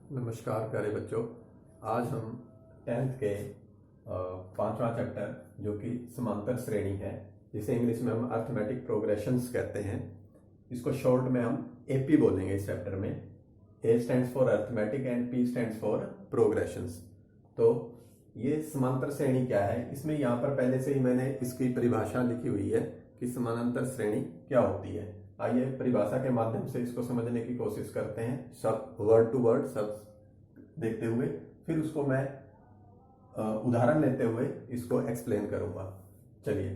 नमस्कार प्यारे बच्चों। आज हम 10th के पांचवा चैप्टर जो कि समांतर श्रेणी है, जिसे इंग्लिश में हम अर्थमेटिक प्रोग्रेशंस कहते हैं, इसको शॉर्ट में हम एपी बोलेंगे। इस चैप्टर में ए stands for arithmetic and P stands for progressions. तो ये समांतर श्रेणी क्या है, इसमें यहाँ पर पहले से ही मैंने इसकी परिभाषा लिखी हुई है कि समानांतर श्रेणी क्या होती है। आइए परिभाषा के माध्यम से इसको समझने की कोशिश करते हैं, सब वर्ड टू वर्ड सब देखते हुए, फिर उसको मैं उदाहरण लेते हुए इसको एक्सप्लेन करूंगा। चलिए,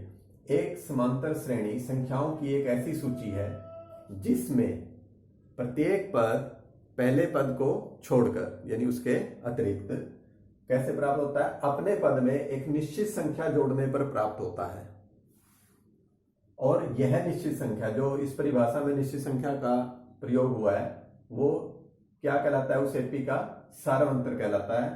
एक समांतर श्रेणी संख्याओं की एक ऐसी सूची है जिसमें प्रत्येक पद पहले पद को छोड़कर यानी उसके अतिरिक्त कैसे प्राप्त होता है, अपने पद में एक निश्चित संख्या जोड़ने पर प्राप्त होता है। और यह निश्चित संख्या जो इस परिभाषा में निश्चित संख्या का प्रयोग हुआ है वो क्या कहलाता है, उस एपी का सारवंतर कहलाता है।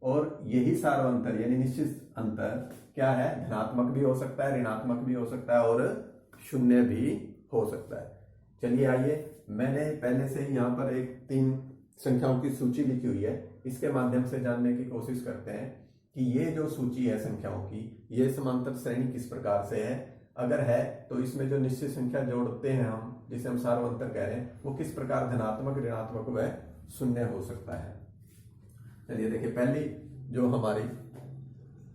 और यही सारवंतर यानी निश्चित अंतर क्या है, धनात्मक भी हो सकता है, ऋणात्मक भी हो सकता है और शून्य भी हो सकता है। चलिए आइए, मैंने पहले से ही यहाँ पर एक 3 संख्याओं की सूची लिखी हुई है, इसके माध्यम से जानने की कोशिश करते हैं कि ये जो सूची है संख्याओं की, ये समांतर श्रेणी किस प्रकार से है। अगर है तो इसमें जो निश्चित संख्या जोड़ते हैं हम, जिसे हम सारवंतर कह रहे हैं, वो किस प्रकार धनात्मक, ऋणात्मक व शून्य हो सकता है। चलिए देखिए, पहली जो हमारी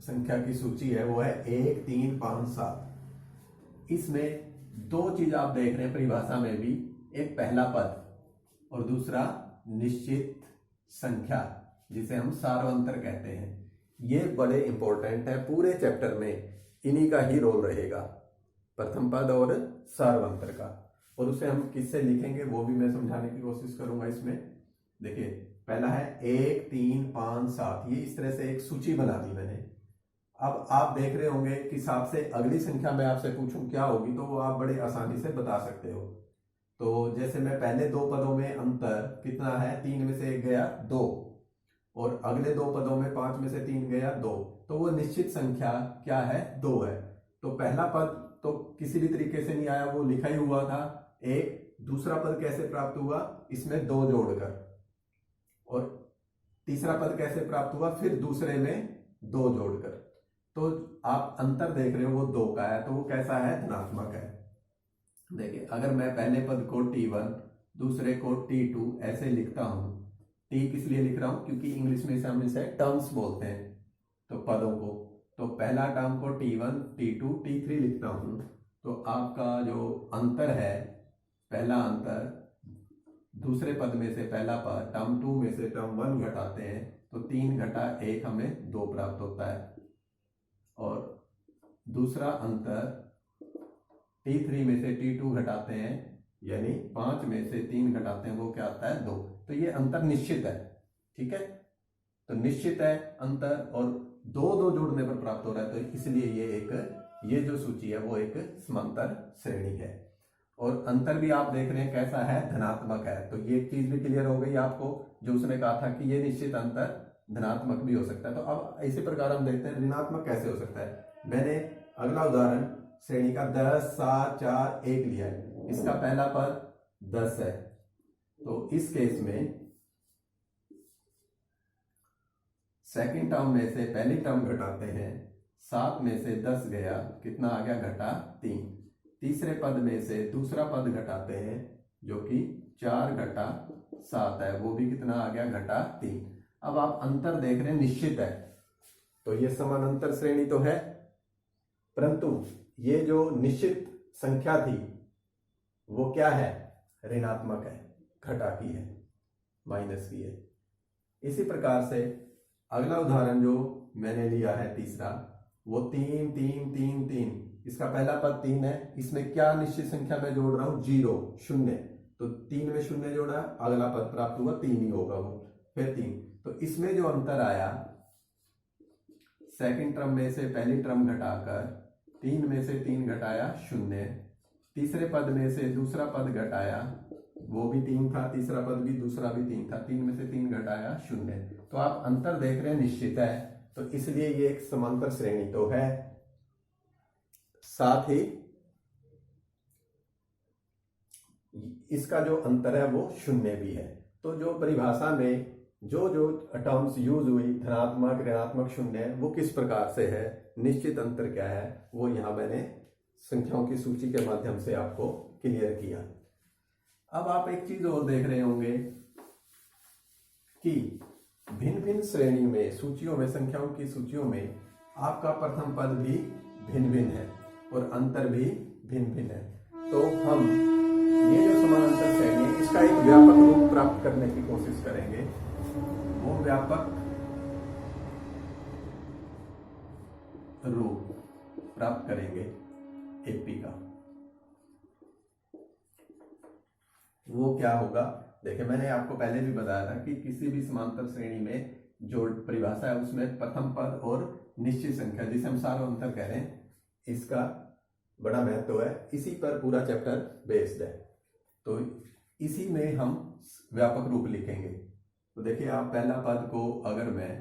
संख्या की सूची है वो है 1 3 5 7। इसमें 2 चीज आप देख रहे हैं परिभाषा में भी, एक पहला पद और दूसरा निश्चित संख्या जिसे हम सारवंतर कहते हैं। ये बड़े इंपॉर्टेंट है, पूरे चैप्टर में इन्हीं का ही रोल रहेगा, प्रथम पद और सारवंतर का। और उसे हम किससे लिखेंगे वो भी मैं समझाने की कोशिश करूंगा। इसमें देखिए, पहला है 1 3 5 7, ये इस तरह से एक सूची बना दी मैंने। अब आप देख रहे होंगे कि 7 से अगली संख्या मैं आपसे पूछूं क्या होगी, तो वो आप बड़े आसानी से बता सकते हो। तो जैसे मैं पहले 2 पदों में अंतर कितना है, 3 में से 1 गया 2, और अगले 2 पदों में 5 में से 3 गया 2, तो वो निश्चित संख्या क्या है, 2 है। तो पहला पद तो किसी भी तरीके से नहीं आया, वो लिखा ही हुआ था 1। दूसरा पद कैसे प्राप्त हुआ, इसमें 2 जोड़कर। और तीसरा पद कैसे प्राप्त हुआ, फिर दूसरे में 2 जोड़कर। तो आप अंतर देख रहे हो वो 2 का है, तो वो कैसा है, धनात्मक है। देखिए, अगर मैं पहले पद को T1 दूसरे को T2 ऐसे लिखता हूं, टी किस लिए लिख रहा हूं, क्योंकि इंग्लिश में हम इसे टर्म्स बोलते हैं, तो पदों को। तो पहला टर्म को T1 T2 T3 लिखता हूं, तो आपका जो अंतर है, पहला अंतर दूसरे पद में से पहला पद टर्म 2 में से टर्म 1 घटाते हैं, तो 3 घटा 1 हमें 2 प्राप्त होता है। और दूसरा अंतर T3 में से T2 घटाते हैं, यानी 5 में से 3 घटाते हैं, वो क्या आता है, 2। तो ये अंतर निश्चित है, ठीक है। तो निश्चित है अंतर और 2 जोड़ने पर प्राप्त हो रहा है, तो इसलिए ये जो सूची है वो एक समांतर श्रेणी है। और अंतर भी आप देख रहे हैं कैसा है, धनात्मक है। तो ये चीज भी क्लियर हो गई आपको, जो उसने कहा था कि ये निश्चित अंतर धनात्मक भी हो सकता है। तो अब इसी प्रकार हम देखते हैं ऋणात्मक कैसे हो सकता है। मैंने अगला उदाहरण श्रेणी का 10 7 4 1 लिया है। इसका पहला पद 10 है, तो इस केस में सेकंड टर्म में से पहली टर्म घटाते हैं, 7 में से 10 गया, कितना आ गया, घटा 3। तीसरे पद में से दूसरा पद घटाते हैं, जो कि 4 घटा 7 है, वो भी कितना आ गया, घटा 3। अब आप अंतर देख रहे हैं, निश्चित है, तो ये समानांतर श्रेणी तो है, परंतु ये जो निश्चित संख्या थी वो क्या है, ऋणात्मक है, घटा की है, माइनस की है। इसी प्रकार से अगला उदाहरण जो मैंने लिया है तीसरा, वो 3 3 3 3। इसका पहला पद 3 है, इसमें क्या निश्चित संख्या मैं जोड़ रहा हूं, 0 शून्य। तो 3 में शून्य जोड़ा, अगला पद प्राप्त हुआ 3 ही होगा वो, फिर 3। तो इसमें जो अंतर आया, सेकंड टर्म में से पहली टर्म घटाकर 3 में से 3 घटाया 0, तीसरे पद में से दूसरा पद घटाया, वो भी 3 था, तीसरा पद भी दूसरा भी 3 था, 3 में से 3 घटाया 0। तो आप अंतर देख रहे हैं, निश्चित है, तो इसलिए ये एक समांतर श्रेणी तो है। साथ ही इसका जो अंतर है वो 0 भी है। तो जो परिभाषा में जो जो टर्म्स यूज हुई, धनात्मक, ऋणात्मक, शून्य, वो किस प्रकार से है, निश्चित अंतर क्या है, वो यहाँ मैंने संख्याओं की सूची के माध्यम से आपको क्लियर किया। अब आप एक चीज और देख रहे होंगे कि भिन्न भिन्न श्रेणी में, सूचियों में, संख्याओं की सूचियों में आपका प्रथम पद भी भिन्न भिन्न है और अंतर भी भिन्न भिन्न है। तो हम ये जो समानांतर श्रेणी है, इसका एक व्यापक रूप प्राप्त करने की कोशिश करेंगे। वो व्यापक रूप प्राप्त करेंगे एपी का। वो क्या होगा, देखिए मैंने आपको पहले भी बताया था कि किसी भी समांतर श्रेणी में जो परिभाषा है उसमें प्रथम पद और निश्चित संख्या, जिसे हम सार्वंतर कह रहे हैं, इसका बड़ा महत्व है। इसी पर पूरा चैप्टर बेस्ड है। तो इसी में हम व्यापक रूप लिखेंगे। तो देखिए आप पहला पद को अगर मैं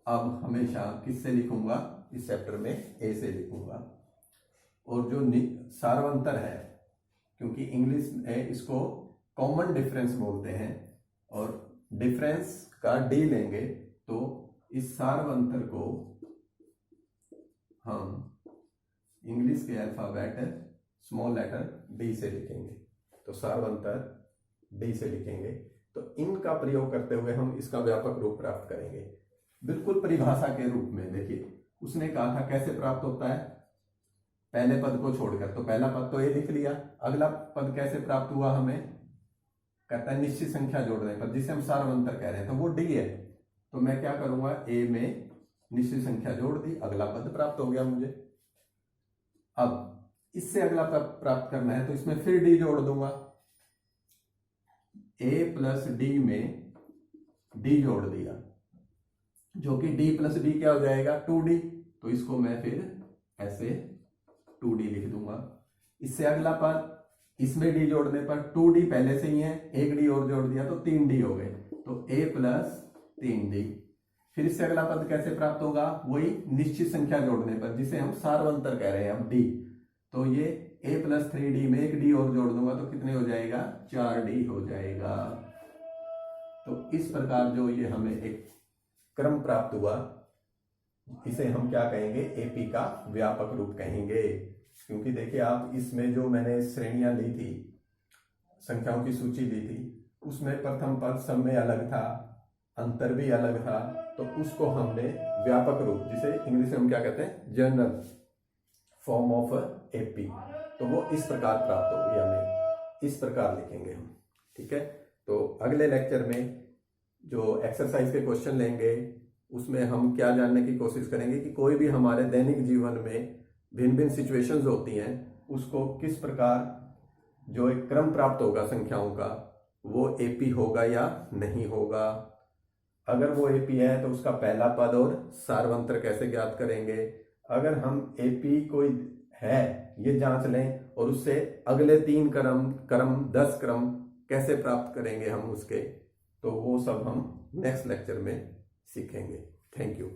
अब हमेशा किससे लिखूंगा, इस चैप्टर में ए से लिखूंगा। और जो सार्वंतर है, क्योंकि इंग्लिश में इसको कॉमन डिफरेंस बोलते हैं और डिफरेंस का डी लेंगे, तो इस सार्वंतर को हम इंग्लिश के अल्फाबेट स्मॉल लेटर डी से लिखेंगे। तो सार्वंतर डी से लिखेंगे। तो इनका प्रयोग करते हुए हम इसका व्यापक रूप प्राप्त करेंगे, बिल्कुल परिभाषा के रूप में। देखिए उसने कहा था कैसे प्राप्त होता है, पहले पद को छोड़कर। तो पहला पद तो ए लिख लिया, अगला पद कैसे प्राप्त हुआ हमें, कहता है निश्चित संख्या जोड़ने पर, जिसे हम सार्वंतर कह रहे हैं, तो वो डी है। तो मैं क्या करूंगा, ए में निश्चित संख्या जोड़ दी, अगला पद प्राप्त हो गया मुझे। अब इससे अगला पद प्राप्त करना है तो इसमें फिर डी जोड़ दूंगा, ए प्लस डी में डी जोड़ दिया, जो कि डी प्लस डी क्या हो जाएगा, 2d। तो इसको मैं फिर ऐसे 2d लिख दूंगा। इससे अगला पद, इसमें डी जोड़ने पर 2d पहले से ही है, एक डी और जोड़ दिया तो 3d हो गए। तो a प्लस 3d। फिर इससे अगला पद कैसे प्राप्त होगा, वही निश्चित संख्या जोड़ने पर, जिसे हम सार्वंतर कह रहे हैं अब d। तो ये a प्लस 3d में एक डी और जोड़ दूंगा तो कितने हो जाएगा, 4d हो जाएगा। तो इस प्रकार जो ये हमें एक क्रम प्राप्त हुआ, इसे हम क्या कहेंगे, एपी का व्यापक रूप कहेंगे। क्योंकि देखिए आप इसमें जो मैंने श्रेणियां ली थी, संख्याओं की सूची ली थी, उसमें प्रथम पद सब में अलग था, अंतर भी अलग था। तो उसको हमने व्यापक रूप, जिसे इंग्लिश में हम क्या कहते हैं, जनरल फॉर्म ऑफ एपी, तो वो इस प्रकार प्राप्त होगी हमें, इस प्रकार लिखेंगे हम। ठीक है। तो अगले लेक्चर में जो एक्सरसाइज के क्वेश्चन लेंगे, उसमें हम क्या जानने की कोशिश करेंगे कि कोई भी हमारे दैनिक जीवन में भिन्न भिन्न सिचुएशंस होती हैं, उसको किस प्रकार जो एक क्रम प्राप्त होगा संख्याओं का, वो एपी होगा या नहीं होगा। अगर वो एपी है तो उसका पहला पद और सार्वंतर कैसे ज्ञात करेंगे। अगर हम एपी कोई है ये जांच लें और उससे अगले 3 क्रम 10 क्रम कैसे प्राप्त करेंगे हम उसके, तो वो सब हम नेक्स्ट लेक्चर में सीखेंगे। Thank you.